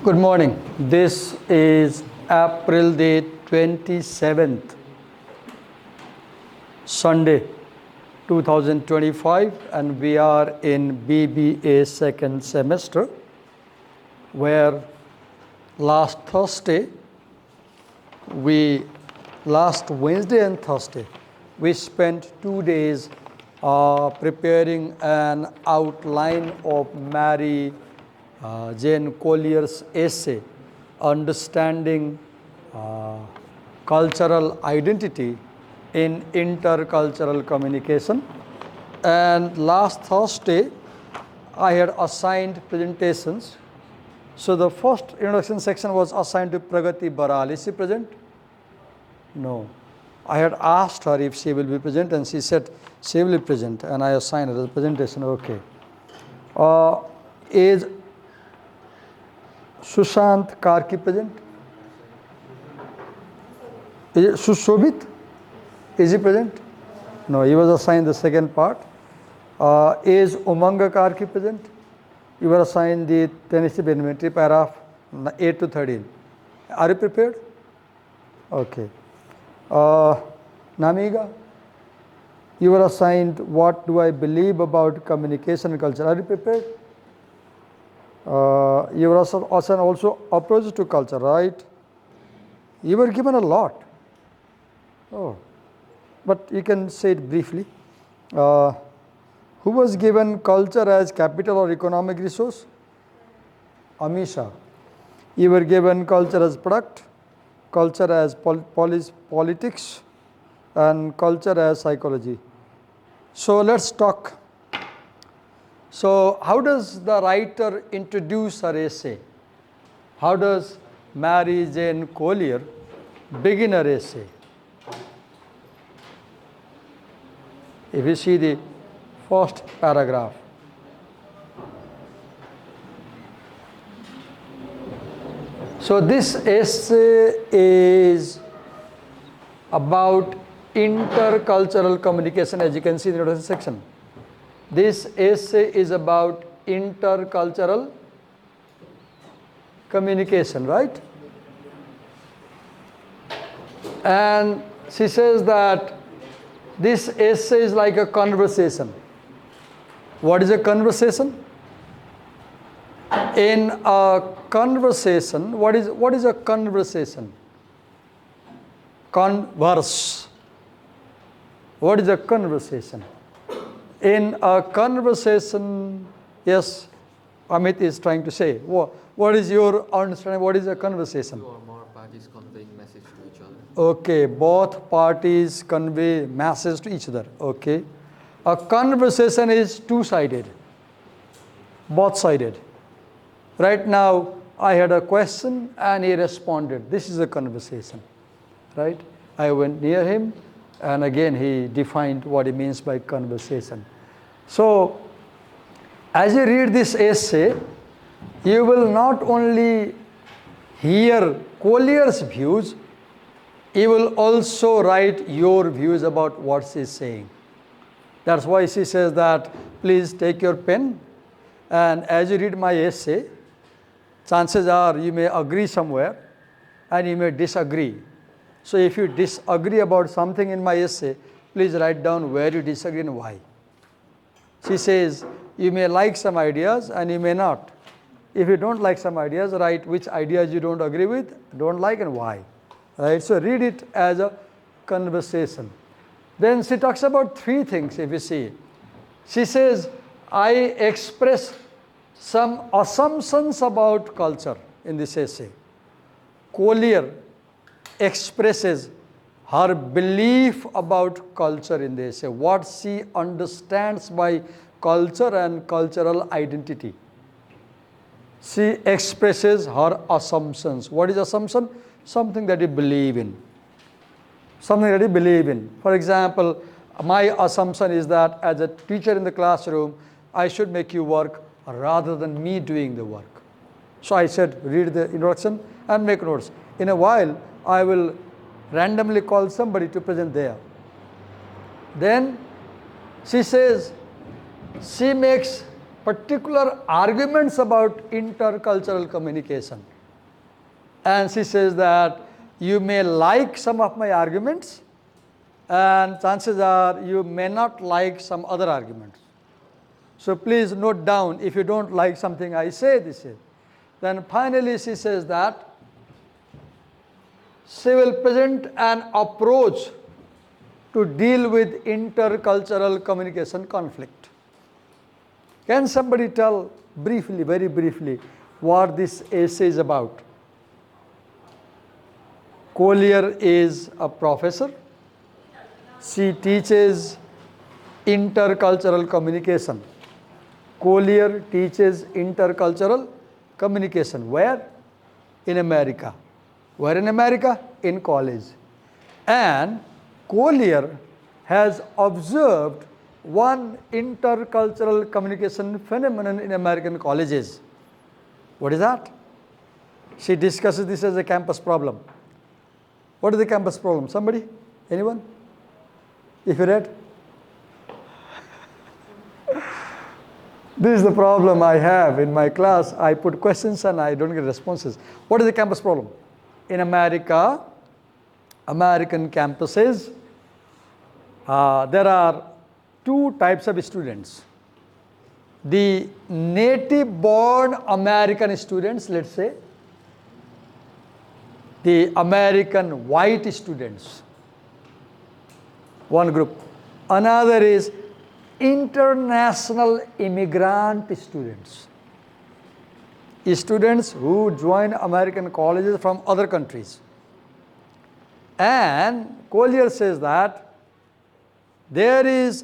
Good morning. This is April the 27th, Sunday, 2025, and we are in BBA second semester, where last Wednesday and Thursday, we spent 2 days preparing an outline of Mary Jane Collier's essay, Understanding Cultural Identity in Intercultural Communication. And last Thursday, I had assigned presentations. So the first introduction section was assigned to Pragati Baral. Is she present? No. I had asked her if she will be present, and she said she will be present, and I assigned her the presentation. Okay. Is Sushant Karki present? Is it Sushobit? Is he present? No, he was assigned the second part. Is Umanga Karki present? You were assigned the Tennessee Elementary paragraph 8 to 13. Are you prepared? Okay. Namiga, you were assigned What Do I Believe About Communication and Culture. Are you prepared? You were assigned also Approach to Culture, right? You were given a lot. Oh, but you can say it briefly. Who was given culture as capital or economic resource? Amisha. You were given culture as product, culture as politics, and culture as psychology. So let's talk. So how does the writer introduce her essay? How does Mary Jane Collier begin her essay? If you see the first paragraph. So this essay is about intercultural communication, as you can see in the introduction section. This essay is about intercultural communication, right? And she says that this essay is like a conversation. What is a conversation? In a conversation, what is a conversation? Converse. What is a conversation? In a conversation, yes, Amit is trying to say, what is your understanding? What is a conversation? Two or more parties conveying message to each other. Okay, both parties convey message to each other. Okay. A conversation is two-sided, both-sided. Right now, I had a question and he responded. This is a conversation, right? I went near him and again he defined what he means by conversation. So, as you read this essay, you will not only hear Collier's views, you will also write your views about what she is saying. That's why she says that please take your pen, and as you read my essay, chances are you may agree somewhere and you may disagree. So if you disagree about something in my essay, please write down where you disagree and why. She says you may like some ideas and you may not. If you don't like some ideas, write which ideas you don't agree with, don't like, and why. Right? So read it as a conversation. Then she talks about three things, if you see. She says, I express some assumptions about culture in this essay. Collier expresses her belief about culture in the essay, what she understands by culture and cultural identity. She expresses her assumptions. What is assumption? Something that you believe in. Something that you believe in. For example, my assumption is that as a teacher in the classroom, I should make you work rather than me doing the work. So I said, read the introduction and make notes. In a while, I will randomly call somebody to present there. Then she says, she makes particular arguments about intercultural communication. And she says that you may like some of my arguments, and chances are you may not like some other arguments. So please note down if you don't like something I say this is. Then finally she says that she will present an approach to deal with intercultural communication conflict. Can somebody tell briefly, very briefly, what this essay is about? Collier is a professor. She teaches intercultural communication. Collier teaches intercultural communication. Where? In America. Where in America? In college. And Collier has observed one intercultural communication phenomenon in American colleges. What is that? She discusses this as a campus problem. What is the campus problem? Somebody? Anyone? If you read? This is the problem I have in my class. I put questions and I don't get responses. What is the campus problem? In America, American campuses, there are two types of students. The native-born American students, let's say, the American white students, one group. Another is international immigrant students. Students who join American colleges from other countries. And Collier says that there is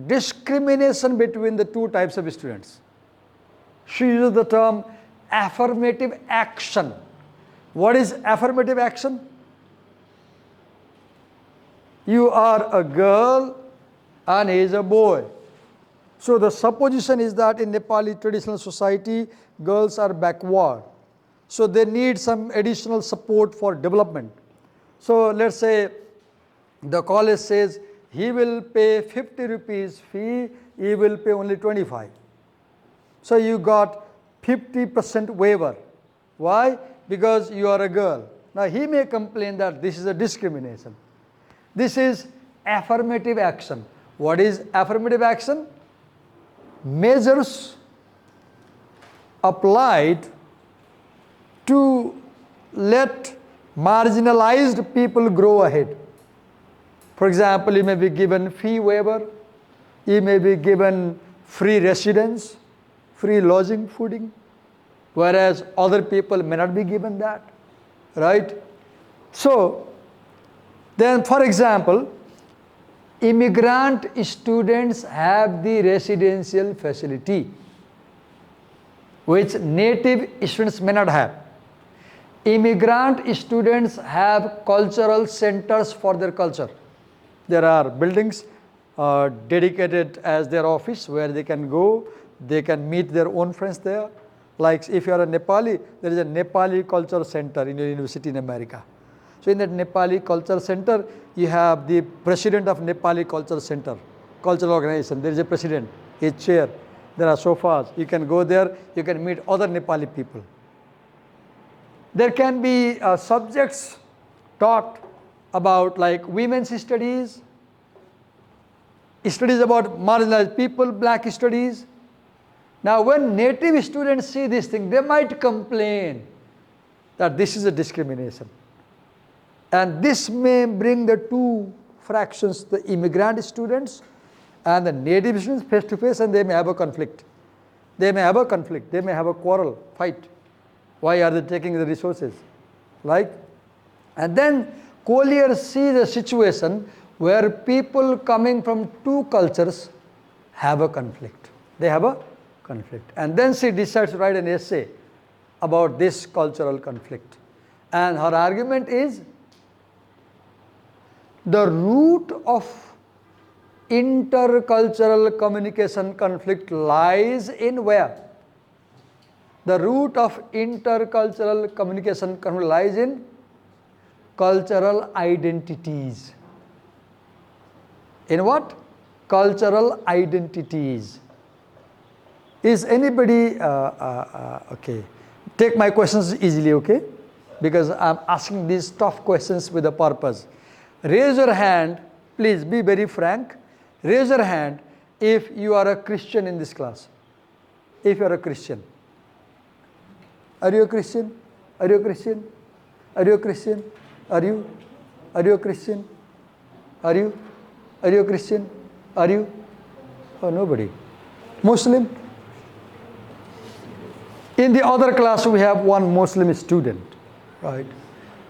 discrimination between the two types of students. She uses the term affirmative action. What is affirmative action? You are a girl and he is a boy. So the supposition is that in Nepali traditional society, girls are backward. So they need some additional support for development. So let's say the college says he will pay 50 rupees fee, he will pay only 25. So you got 50% waiver. Why? Because you are a girl. Now he may complain that this is a discrimination. This is affirmative action. What is affirmative action? Measures applied to let marginalized people grow ahead. For example, you may be given fee waiver, you may be given free residence, free lodging, fooding, whereas other people may not be given that, right? So, then for example, immigrant students have the residential facility, which native students may not have. Immigrant students have cultural centers for their culture. There are buildings dedicated as their office where they can go, they can meet their own friends there. Like if you are a Nepali, there is a Nepali Culture Center in a university in America. So in that Nepali Culture Center, you have the president of Nepali Culture Center, cultural organization. There is a president, a chair. There are sofas. You can go there, you can meet other Nepali people. There can be subjects taught about like women's studies, studies about marginalized people, black studies. Now when native students see this thing, they might complain that this is a discrimination. And this may bring the two fractions, the immigrant students and the native students face to face, and they may have a conflict. They may have a conflict, they may have a quarrel, fight. Why are they taking the resources? Like, and then Collier sees a situation where people coming from two cultures have a conflict. They have a conflict. And then she decides to write an essay about this cultural conflict. And her argument is the root of intercultural communication conflict lies in where? The root of intercultural communication conflict lies in cultural identities. In what? Cultural identities. Is anybody, okay, take my questions easily, okay? because I'm asking these tough questions with a purpose. Raise your hand, please be very frank. Raise your hand if you are a Christian in this class. If you are a Christian. Are you a Christian? Are you a Christian? Are you a Christian? Are you? Are you a Christian? Are you? Are you a Christian? Are you? Oh, nobody. Muslim? In the other class, we have one Muslim student, right?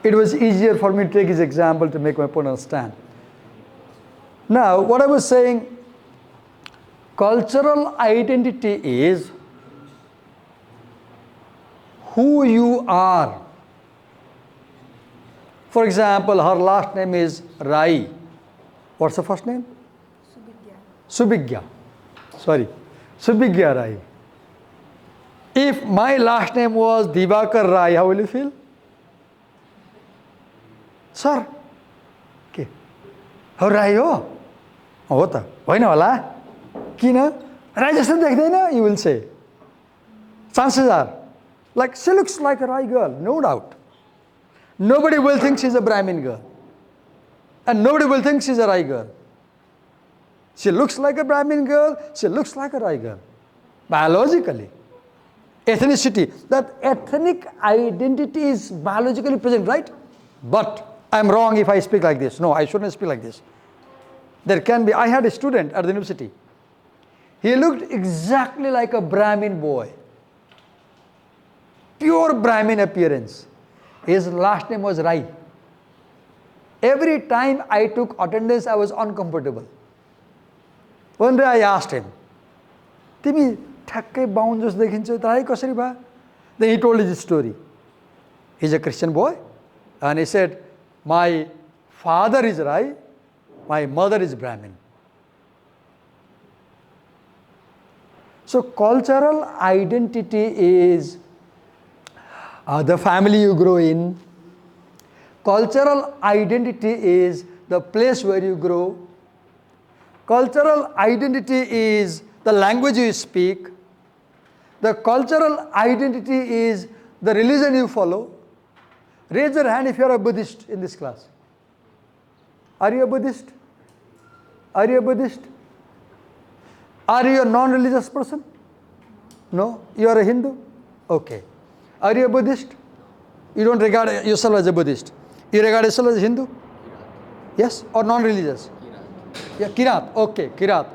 It was easier for me to take his example to make my point understand. Now, what I was saying, cultural identity is who you are. For example, her last name is Rai. What's the first name? Subigya. Sorry. Subigya Rai. If my last name was Divakar Rai, how will you feel? Sir. Okay. How Rai ho? Oh, ta. Why na wala? Kina? Rai jasto dekhdaina, you will say. Chances are, like she looks like a Rai girl, no doubt. Nobody will think she's a Brahmin girl. And nobody will think she's a Rai girl. She looks like a Brahmin girl, she looks like a Rai girl. Biologically. Ethnicity, that ethnic identity is biologically present, right? But I'm wrong if I speak like this. No, I shouldn't speak like this. There can be, I had a student at the university. He looked exactly like a Brahmin boy. Pure Brahmin appearance. His last name was Rai. Every time I took attendance, I was uncomfortable. One day I asked him, Timi, thakkai baun jos dekhinchau, Rai kasari bha? Then he told his story. He's a Christian boy. And he said, my father is Rai, my mother is Brahmin. So cultural identity is the family you grow in. Cultural identity is the place where you grow. Cultural identity is the language you speak. The cultural identity is the religion you follow. Raise your hand if you are a Buddhist in this class. Are you a Buddhist? Are you a Buddhist? Are you a non-religious person? No? You are a Hindu? Okay. Are you a Buddhist? You don't regard yourself as a Buddhist. You regard yourself as a Hindu? Yes? Or non-religious? Yeah, Kirat. Okay, Kirat.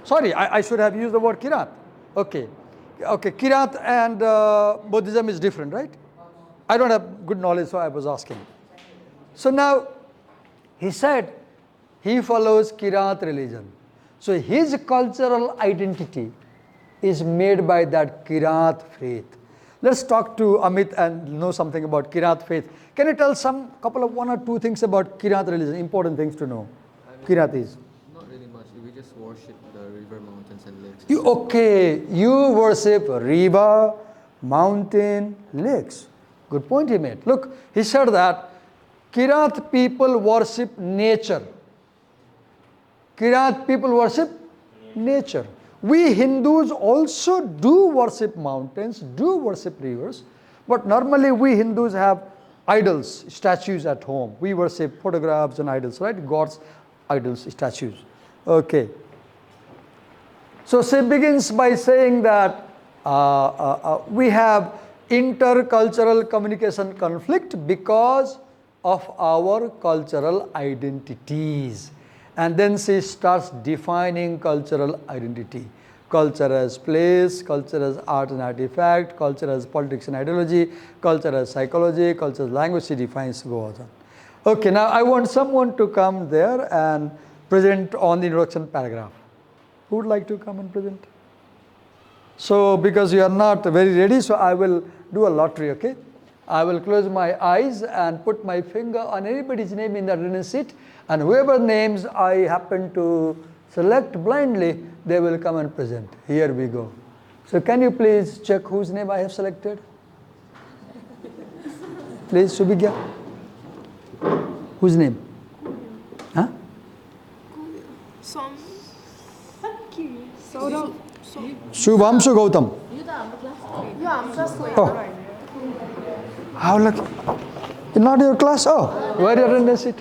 Sorry, I should have used the word Kirat. Okay. Okay, Kirat and Buddhism is different, right? I don't have good knowledge, so I was asking. So now, he said he follows Kirat religion. So his cultural identity is made by that Kirat faith. Let's talk to Amit and know something about Kirat faith. Can you tell one or two things about Kirat religion, important things to know? Kirat is? Not really much. We just worship the river, mountains, and lakes. You worship river, mountain, lakes. Good point he made. Look, he said that Kirat people worship nature. Kirat people worship nature. We Hindus also do worship mountains, do worship rivers, but normally we Hindus have idols, statues at home. We worship photographs and idols, right? God's idols, statues. Okay. So she begins by saying that we have intercultural communication conflict because of our cultural identities. And then she starts defining cultural identity. Culture as place, culture as art and artifact, culture as politics and ideology, culture as psychology, culture as language, she defines, goes on. Okay, now I want someone to come there and present on the introduction paragraph. Who would like to come and present? So, because you are not very ready, so I will do a lottery, okay? I will close my eyes and put my finger on anybody's name in the attendance sheet, and whoever names I happen to select blindly, they will come and present. Here we go. So can you please check whose name I have selected? Please, Subigya. Whose name? Huh? Shubhamshu Gautam. Oh, how lucky. Not your class? Oh, where your attendance sheet?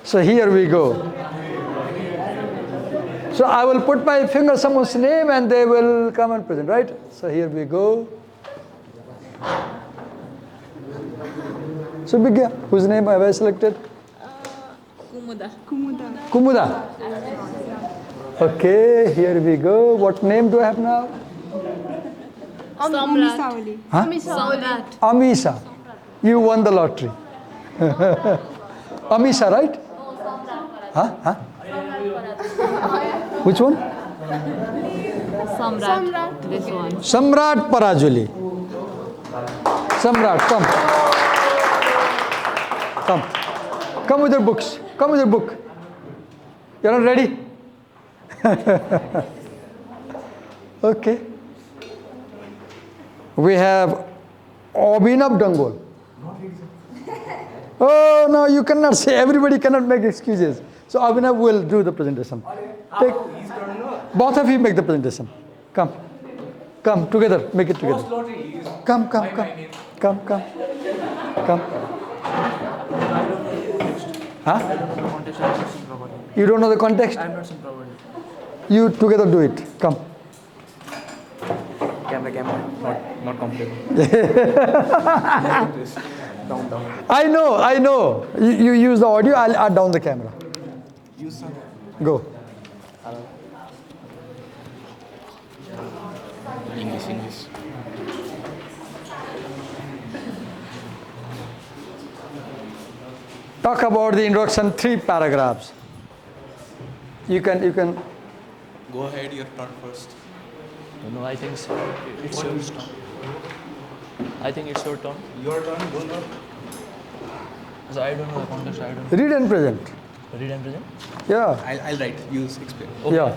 So here we go. So I will put my finger someone's name and they will come and present, right? So here we go. So Bigya, whose name have I selected? Kumuda. Okay, here we go. What name do I have now? Huh? Amisa. You won the lottery. Amisa, right? Huh? Which one? Samrat. This one. Samrat Parajuli. Samrat, come. Come with your books. Come with your book. You're not ready? Okay. We have Abhinav Dangol. Oh, no, you cannot say. Everybody cannot make excuses. So Abhinav will do the presentation. Take, both of you make the presentation. Come. Come together. Make it together. Come. Huh? You don't know the context? I'm not some properly. You together do it. Come. Camera. Not comfortable. down. I know. You use the audio, I'll add down the camera. Use some. Go. English. Talk about the introduction, 3 paragraphs. You can. Go ahead, your turn first. No, I think so. It's your turn. I think it's your turn. Your turn, go now. So I don't know the context. I don't Read and present. read and present. Yeah. I'll write. You explain. Okay. Yeah.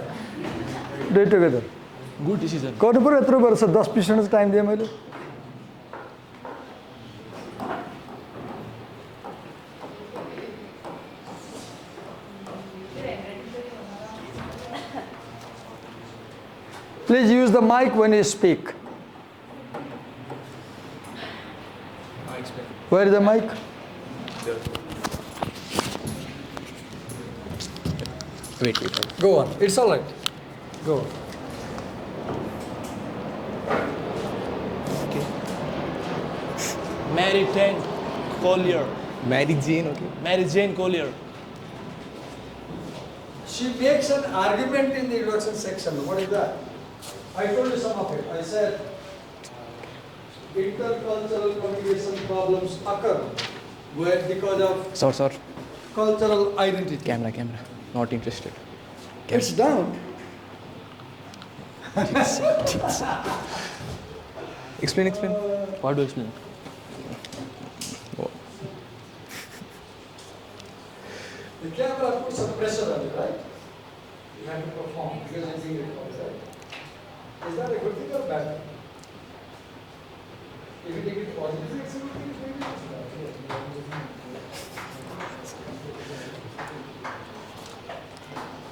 Do it together. Good decision. गर्नु यत्रो वर्ष 10-20 minute time दिएँ मैले. Please use the mic when you speak. I explain. Where is the mic? Wait. Go on. It's all right. Go on. Okay. Mary Jane Collier. Mary Jane, okay. Mary Jane Collier. She makes an argument in the introduction section. What is that? I told you some of it. I said intercultural communication problems occur because of Sir. cultural identity. Camera. Not interested. It's down. Explain. What do you explain? The camera puts some pressure on it, right? You have to perform because I think it comes, right? Is that a good thing or bad thing? If you take it positively, it's a good thing. Maybe it's bad.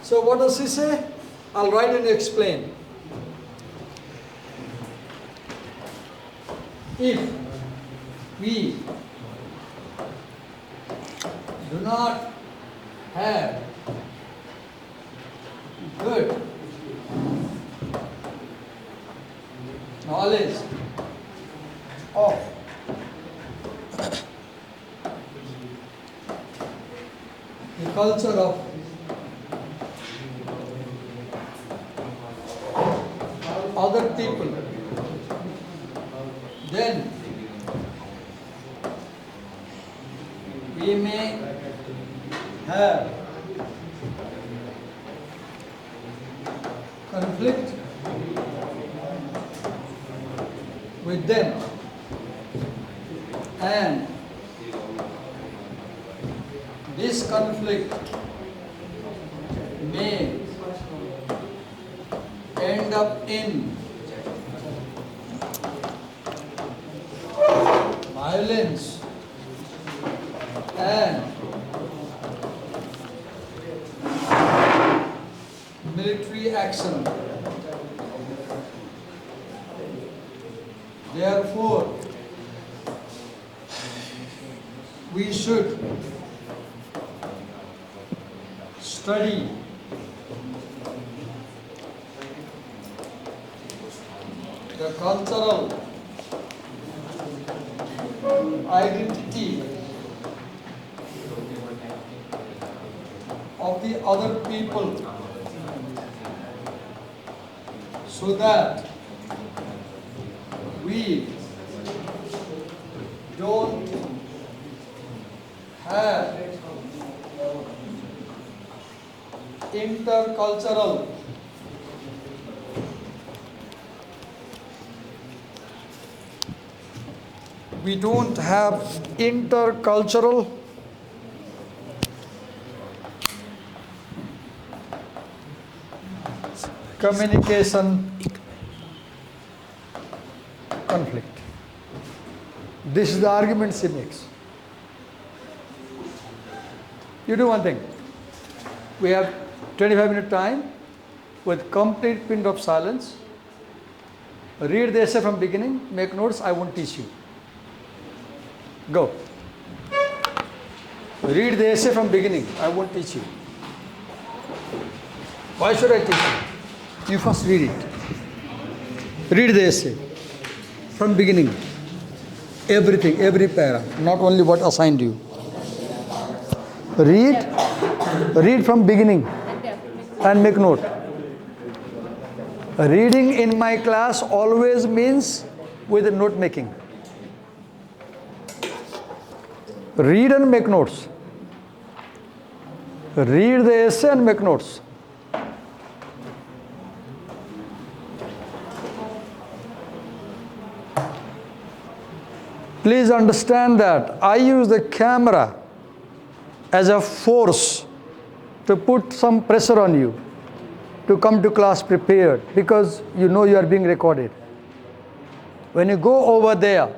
So what does he say? I'll write and explain. If we do not have good knowledge of the culture of other people, then we may have conflict with them, and this conflict may end up in violence and military action. Therefore, should study the cultural identity of the other people so that we don't have intercultural communication conflict. This is the argument she makes. You do one thing. We have 25-minute time with complete pin of silence. Read the essay from beginning, make notes, I won't teach you. Go. Read the essay from beginning, I won't teach you. Why should I teach you? You first read it. Read the essay from beginning. Everything, every paragraph, not only what assigned you. Read from beginning and make note. Reading in my class always means with note making. Read and make notes. Read the essay and make notes. Please understand that I use the camera as a force to put some pressure on you to come to class prepared, because you know you are being recorded. When you go over there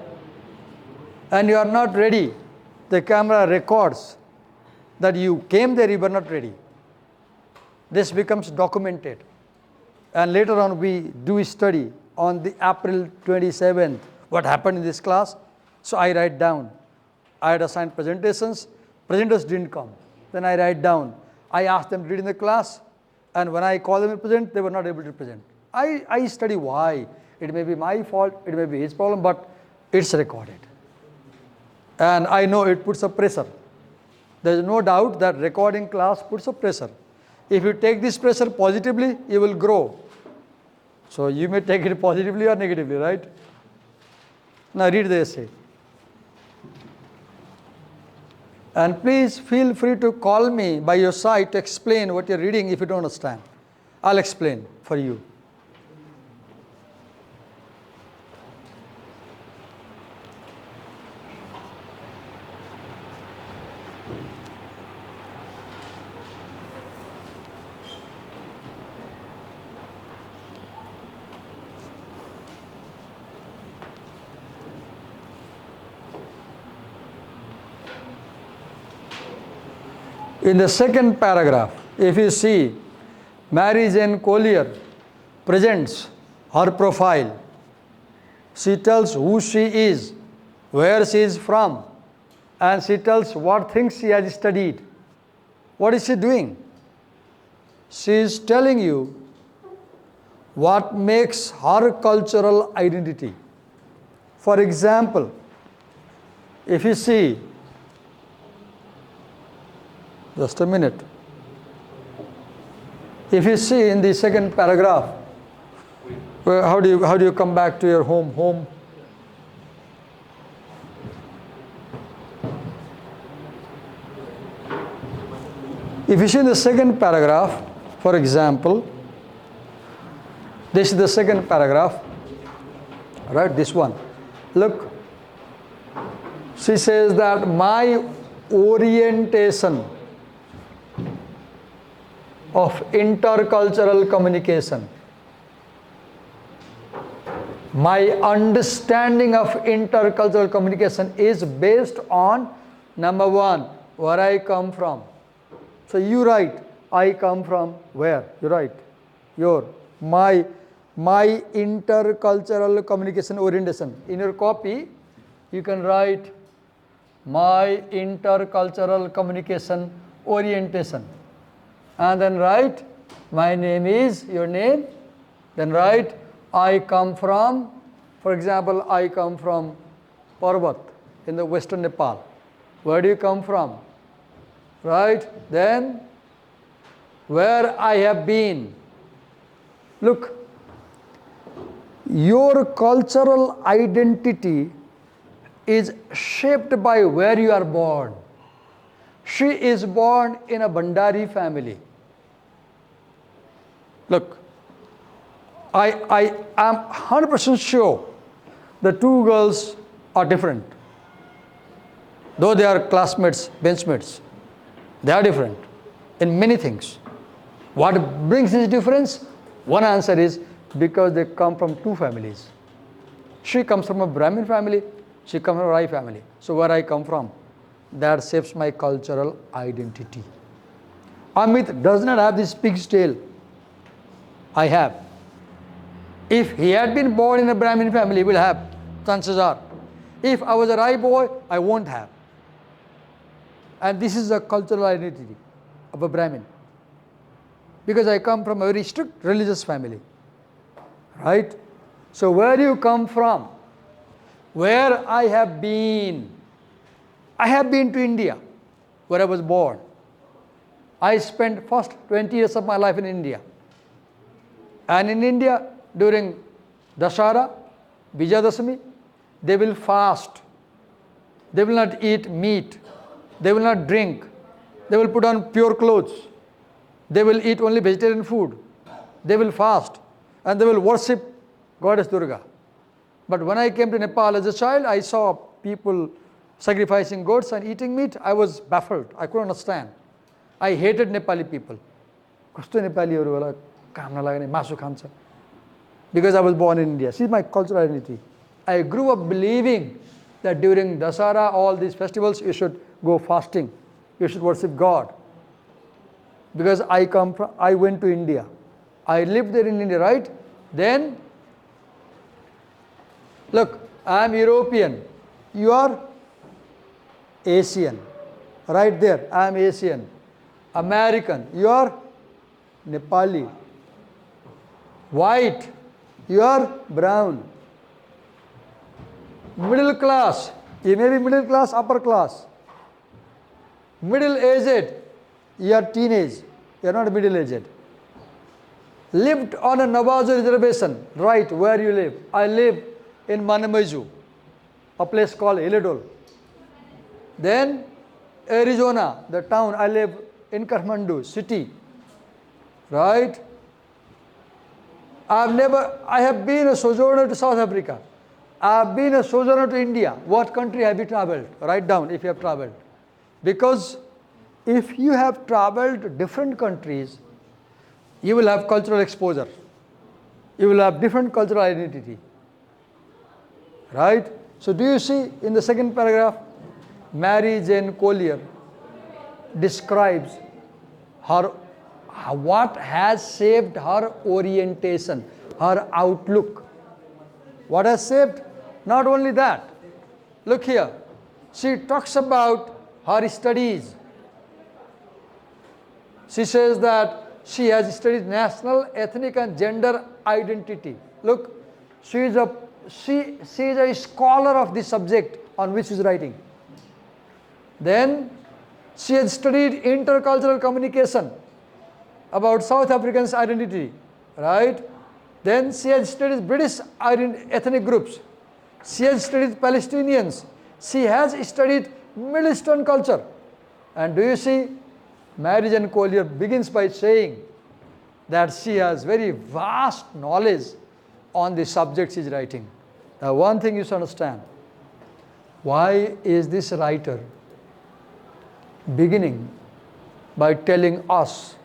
and you are not ready, the camera records that you came there, you were not ready. This becomes documented. And later on we do a study on the April 27th, what happened in this class. So I write down. I had assigned presentations. Presenters didn't come. Then I write down. I asked them to read in the class, and when I call them to present, they were not able to present. I study why. It may be my fault, it may be his problem, but it's recorded. And I know it puts a pressure. There is no doubt that recording class puts a pressure. If you take this pressure positively, you will grow. So you may take it positively or negatively, right? Now read the essay. And please feel free to call me by your side to explain what you're reading if you don't understand. I'll explain for you. In the second paragraph, if you see, Mary Jane Collier presents her profile. She tells who she is, where she is from, and she tells what things she has studied. What is she doing? She is telling you what makes her cultural identity. For example, if you see, just a minute. If you see in the second paragraph, how do you come back to your home? If you see in the second paragraph, for example, this is the second paragraph, right? This one. Look, she says that my orientation of intercultural communication, my understanding of intercultural communication is based on, number one, where I come from. So you write, I come from where? You write my intercultural communication orientation. In your copy, you can write my intercultural communication orientation. And then write, my name is, your name. Then write, I come from, for example, I come from Parvat in the western Nepal. Where do you come from? Right? Then, where I have been. Look, your cultural identity is shaped by where you are born. She is born in a Bandari family. Look, I am 100% sure the two girls are different. Though they are classmates, benchmates, they are different in many things. What brings this difference? One answer is because they come from two families. She comes from a Brahmin family, she comes from a Rai family. So where I come from, that shapes my cultural identity. Amit does not have this pig's tail. I have. If he had been born in a Brahmin family, he will have, chances are. If I was a Rai boy, I won't have. And this is the cultural identity of a Brahmin. Because I come from a very strict religious family. Right? So where do you come from? Where I have been. I have been to India, where I was born. I spent first 20 years of my life in India. And in India, during Dashara, Vijayadashami, they will fast. They will not eat meat. They will not drink. They will put on pure clothes. They will eat only vegetarian food. They will fast. And they will worship Goddess Durga. But when I came to Nepal as a child, I saw people sacrificing goats and eating meat. I was baffled. I couldn't understand. I hated Nepali people. Kasto Nepaliharu होला काम नलाग्ने मासु खान्छ. Because I was born in India. See my cultural identity. I grew up believing that during Dasara, all these festivals, you should go fasting. You should worship God. Because I went to India. I lived there in India, right? Then, look, I am European. You are Asian. Right there, I am Asian. American. You are Nepali. White. You are brown. Middle class. You may be middle class, upper class. Middle aged. You are teenage. You are not middle aged. Lived on a Navajo reservation. Right, where you live. I live in Manamaiju, a place called Iledol. Then Arizona, the town. I live in Kathmandu, city. Right? I have been a sojourner to South Africa. I have been a sojourner to India. What country have you traveled? Write down if you have traveled. Because if you have traveled to different countries, you will have cultural exposure. You will have different cultural identity. Right? So do you see in the second paragraph, Mary Jane Collier describes her what has shaped her orientation, her outlook. What has shaped? Not only that. Look here. She talks about her studies. She says that she has studied national, ethnic and gender identity. Look, she is a scholar of the subject on which she is writing. Then she has studied intercultural communication about South Africans' identity, right? Then she has studied British ethnic groups. She has studied Palestinians. She has studied Middle Eastern culture. And do you see, Mary Jane Collier begins by saying that she has very vast knowledge on the subject she is writing. Now one thing you should understand, why is this writer beginning by telling us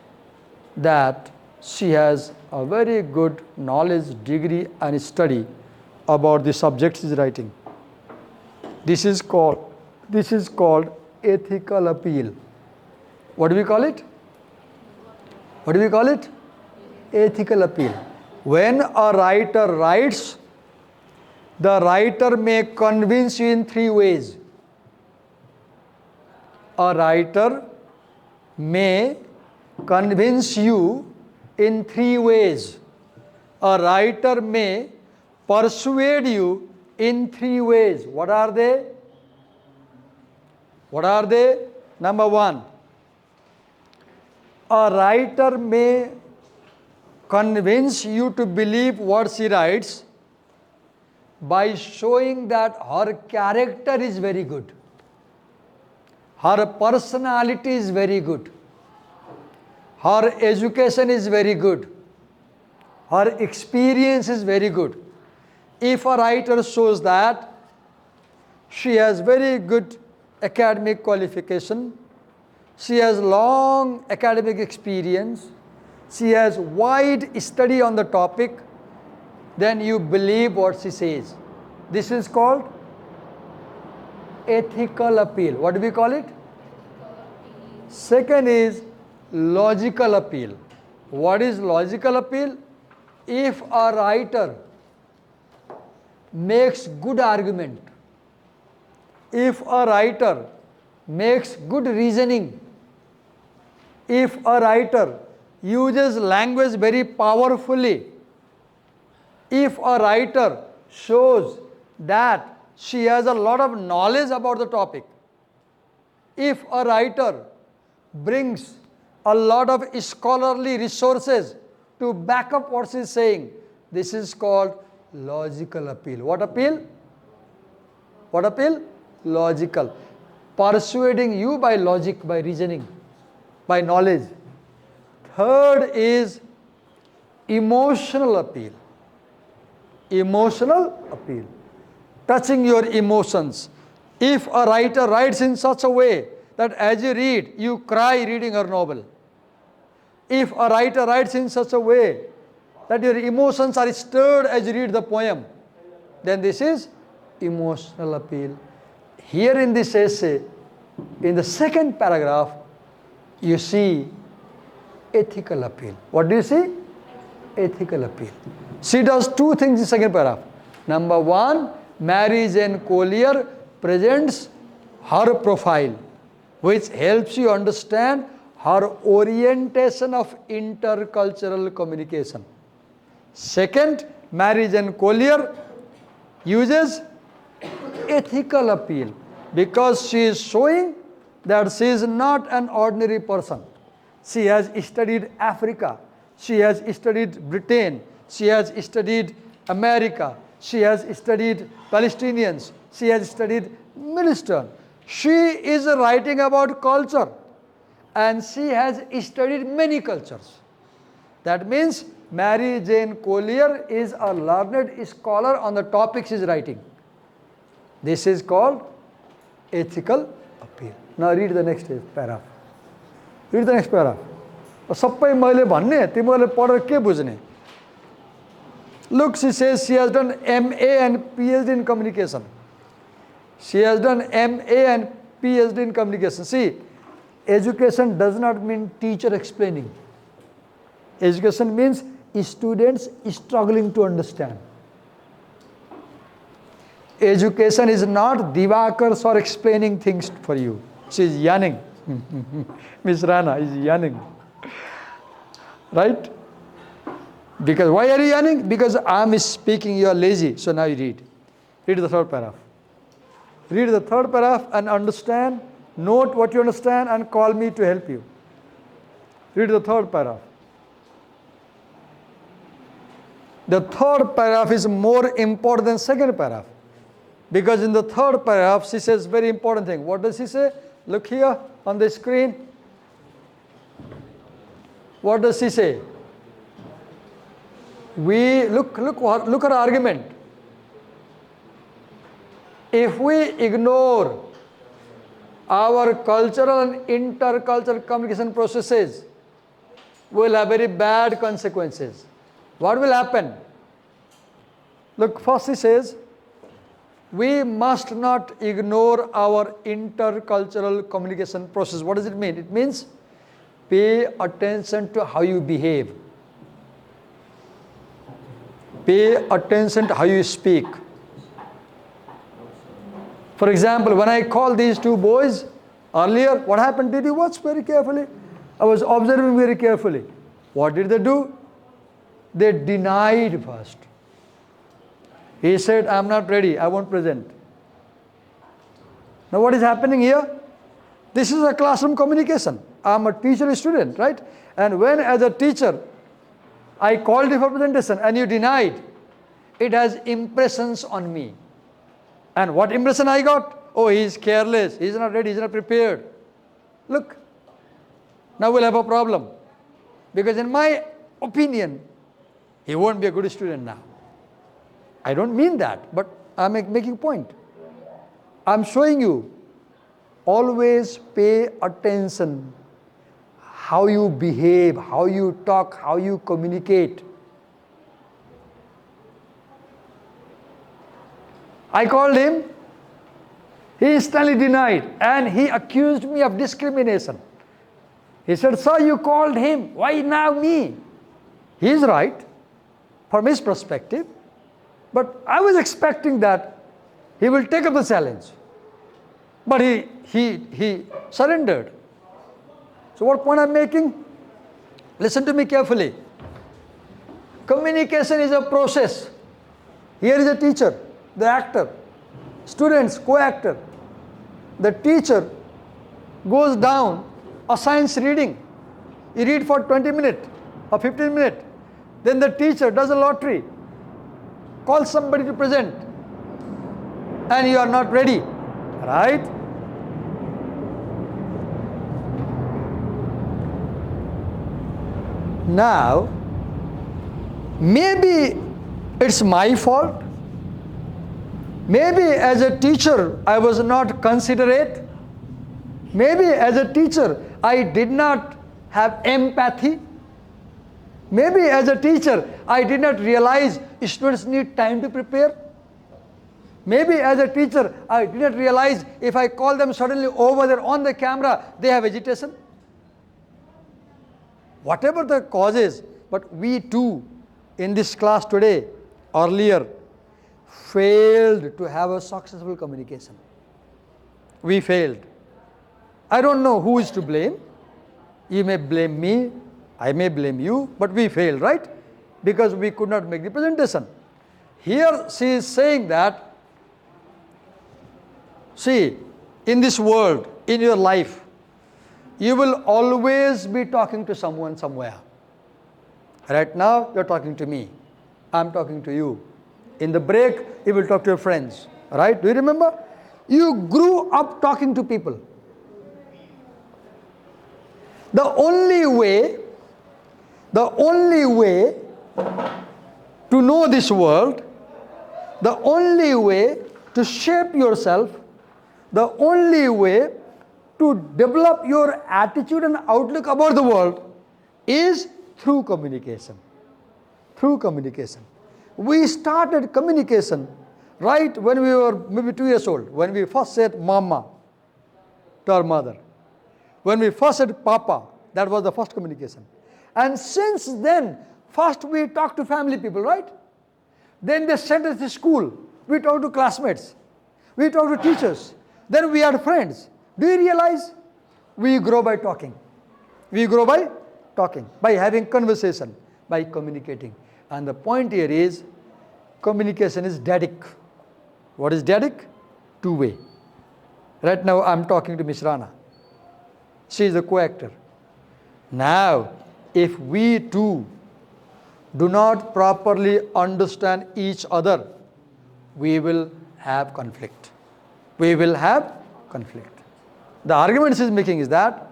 that she has a very good knowledge, degree and study about the subject she is writing? This is called ethical appeal. What do we call it? What do we call it? Ethical appeal. When a writer writes, the writer may convince you in three ways. A writer may convince you in 3 ways. A writer may persuade you in 3 ways. What are they? What are they? Number 1, a writer may convince you to believe what she writes by showing that her character is very good, her personality is very good, her education is very good, her experience is very good. If a writer shows that she has very good academic qualification, she has long academic experience, she has wide study on the topic, then you believe what she says. This is called ethical appeal. What do we call it? Second is logical appeal. What is logical appeal? If a writer makes good argument, if a writer makes good reasoning, if a writer uses language very powerfully, if a writer shows that she has a lot of knowledge about the topic, if a writer brings a lot of scholarly resources to back up what she is saying, this is called logical appeal. What appeal? What appeal? Logical. Persuading you by logic, by reasoning, by knowledge. Third is emotional appeal. Emotional appeal. Touching your emotions. If a writer writes in such a way that as you read, you cry reading her novel. If a writer writes in such a way that your emotions are stirred as you read the poem, then this is emotional appeal. Here in this essay, in the second paragraph, you see ethical appeal. What do you see? Ethical appeal. She does 2 things in the second paragraph. Number 1, Mary Jane Collier presents her profile, which helps you understand her orientation of intercultural communication. Second, Mary Jane Collier uses ethical appeal because she is showing that she is not an ordinary person. She has studied Africa, she has studied Britain, she has studied America, she has studied Palestinians, she has studied Middle Eastern. She is writing about culture and she has studied many cultures. That means Mary Jane Collier is a learned scholar on the topic she is writing. This is called ethical appeal. Now read the next paragraph. Read the next paragraph. सबै मैले भन्ने तिमीले पढेर के बुझ्ने? Look, she says she has done MA and PhD in communication. She has done MA and PhD in communication. See, education does not mean teacher explaining. Education means students struggling to understand. Education is not Divakar sir explaining things for you. She is yawning. Miss Rana is yawning. Right? Because why are you yawning? Because I am speaking, you are lazy. So now you read. Read the third paragraph. Read the third paragraph and understand, note what you understand and call me to help you. Read the third paragraph. The third paragraph is more important than second paragraph. Because in the third paragraph, she says very important thing. What does she say? Look here on the screen. What does she say? Look at her argument. If we ignore our cultural and intercultural communication processes, we will have very bad consequences. What will happen? Look, first she says, we must not ignore our intercultural communication process. What does it mean? It means pay attention to how you behave. Pay attention to how you speak. For example, when I call these 2 boys, Earlier, what happened? Did you watch very carefully? I was observing very carefully. What did they do? They denied first. He said, I'm not ready, I won't present. Now what is happening here? This is a classroom communication. I'm a teacher-student, right? And when as a teacher, I called you for presentation and you denied, it has impressions on me. And what impression I got? Oh, he's careless, he's not ready, he's not prepared. Look, now we'll have a problem. Because in my opinion, he won't be a good student now. I don't mean that, but I'm making a point. I'm showing you, always pay attention how you behave, how you talk, how you communicate. I called him, he instantly denied, and he accused me of discrimination. He said, sir, you called him, why now me? He's right, from his perspective, but I was expecting that he will take up the challenge. But he surrendered. So what point I'm making? Listen to me carefully. Communication is a process. Here is a teacher, the actor, students, co-actor. The teacher goes down, assigns reading. You read for 20 minutes or 15 minutes. Then the teacher does a lottery, calls somebody to present, and you are not ready, right? Now, maybe it's my fault. Maybe as a teacher, I was not considerate. Maybe as a teacher, I did not have empathy. Maybe as a teacher, I did not realize students need time to prepare. Maybe as a teacher, I did not realize if I call them suddenly over there on the camera, they have agitation. Whatever the cause is, but we too, in this class today, earlier, failed to have a successful communication. We failed. I don't know who is to blame. You may blame me, I may blame you, but we failed, right? Because we could not make the presentation. Here she is saying that, see, in this world, in your life, you will always be talking to someone somewhere. Right now, you're talking to me. I'm talking to you. In the break, you will talk to your friends. Right? Do you remember? You grew up talking to people. The only way to know this world, the only way to shape yourself, the only way to develop your attitude and outlook about the world is through communication. Through communication. We started communication right when we were maybe 2 years old, when we first said mama to our mother. When we first said papa, that was the first communication. And since then, first we talked to family people, right? Then they sent us to school. We talked to classmates. We talked to teachers. Then we had friends. Do you realize? We grow by talking. We grow by talking, by having conversation, by communicating. And the point here is, communication is static. What is static? Two-way. Right now I'm talking to Miss Rana. She is a co-actor. Now, if we two do not properly understand each other, we will have conflict. We will have conflict. The argument she is making is that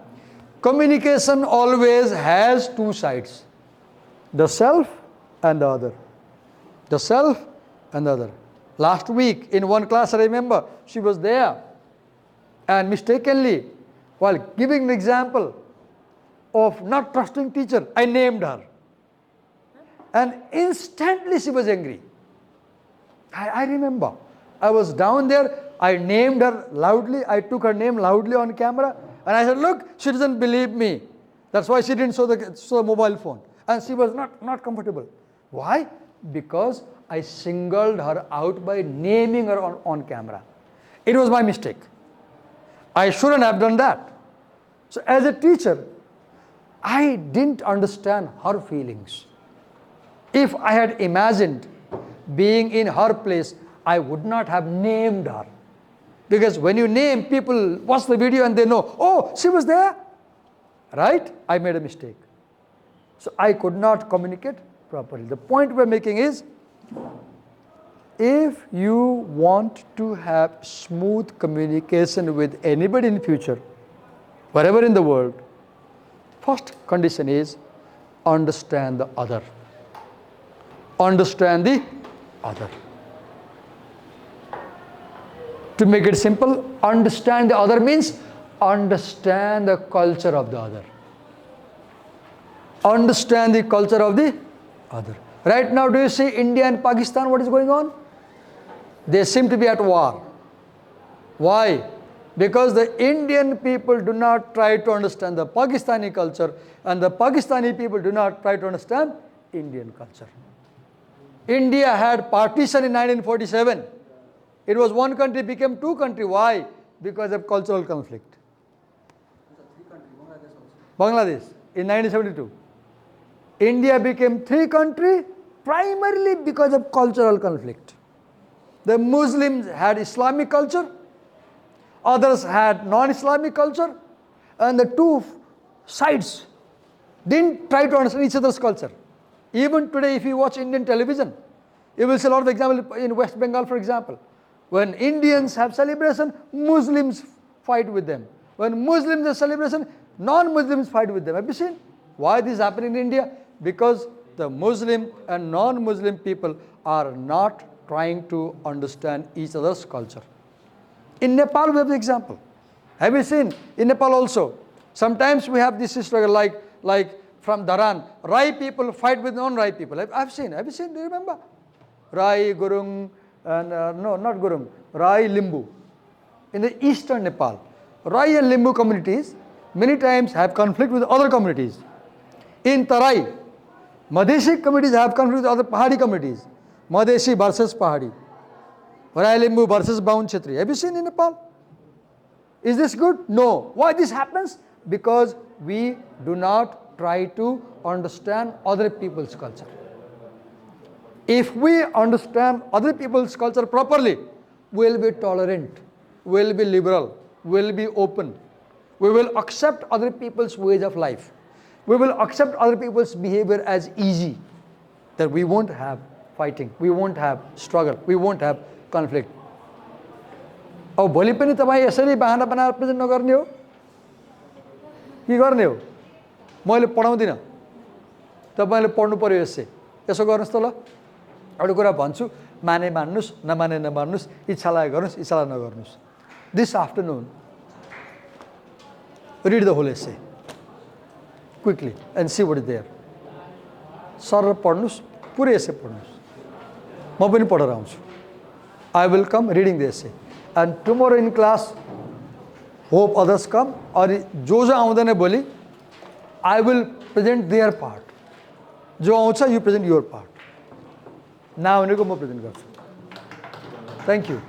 communication always has two sides, the self and the other. The self and the other. Last week in one class, I remember, she was there and mistakenly, while giving the example of not trusting teacher, I named her. And instantly she was angry. I remember. I was down there, I named her loudly, I took her name loudly on camera, and I said, look, she doesn't believe me. That's why she didn't show the mobile phone. And she was not comfortable. Why? Because I singled her out by naming her on camera. It was my mistake. I shouldn't have done that. So as a teacher, I didn't understand her feelings. If I had imagined being in her place, I would not have named her. Because when you name, people watch the video and they know, oh, she was there. Right? I made a mistake. So I could not communicate properly. The point we're making is, if you want to have smooth communication with anybody in future, wherever in the world, first condition is understand the other. Understand the other. To make it simple, understand the other means understand the culture of the other. Understand the culture of the other. Right now, do you see India and Pakistan, what is going on? They seem to be at war. Why? Because the Indian people do not try to understand the Pakistani culture, and the Pakistani people do not try to understand Indian culture. India had partition in 1947. It was one country, became two countries. Why? Because of cultural conflict. Bangladesh in 1972. India became three countries primarily because of cultural conflict. The Muslims had Islamic culture, others had non-Islamic culture, and the two sides didn't try to understand each other's culture. Even today, if you watch Indian television, you will see a lot of examples in West Bengal, for example. When Indians have celebration, Muslims fight with them. When Muslims have celebration, non-Muslims fight with them. Have you seen? Why this is happening in India? Because the Muslim and non-Muslim people are not trying to understand each other's culture. In Nepal, we have the example. Have you seen? In Nepal also, sometimes we have this struggle like from Dharan, Rai people fight with non-Rai people. I've seen. Have you seen? Do you remember? Rai, Gurung, and no, not Gurung, Rai, Limbu. In the eastern Nepal, Rai and Limbu communities many times have conflict with other communities. In Tarai, Madhesi communities have conflict with other Pahadi communities. Madhesi versus Pahadi. Rai Limbu versus Baun Chetri. Have you seen in Nepal? Is this good? No. Why this happens? Because we do not try to understand other people's culture. If we understand other people's culture properly, we'll be tolerant, we'll be liberal, we'll be open. We will accept other people's ways of life. We will accept other people's behavior as easy. That we won't have fighting, we won't have struggle, we won't have conflict. अब भोलि पनि तपाईँ यसरी बहाना बनाएर present नगर्ने हो के गर्ने हो मैले पढाउँदिनँ तपाईले पढ्नु पर्यो यसो गर्नुस् त ल एउटा कुरा भन्छु माने मान्नुस् नमाने नमान्नुस् इच्छालाई गर्नुस् इच्छालाई नगर्नुस् this afternoon read the whole essay quickly and see what is there सरल पढ्नुस् पुरै essay पढ्नुस् म पनि पढेर आउँछु I will come reading the essay and tomorrow in class hope others come or जो आउँदैन भोलि I will present their part जो आउँछ you present your part नआउनेको म प्रेजेन्ट गर्छु Thank you.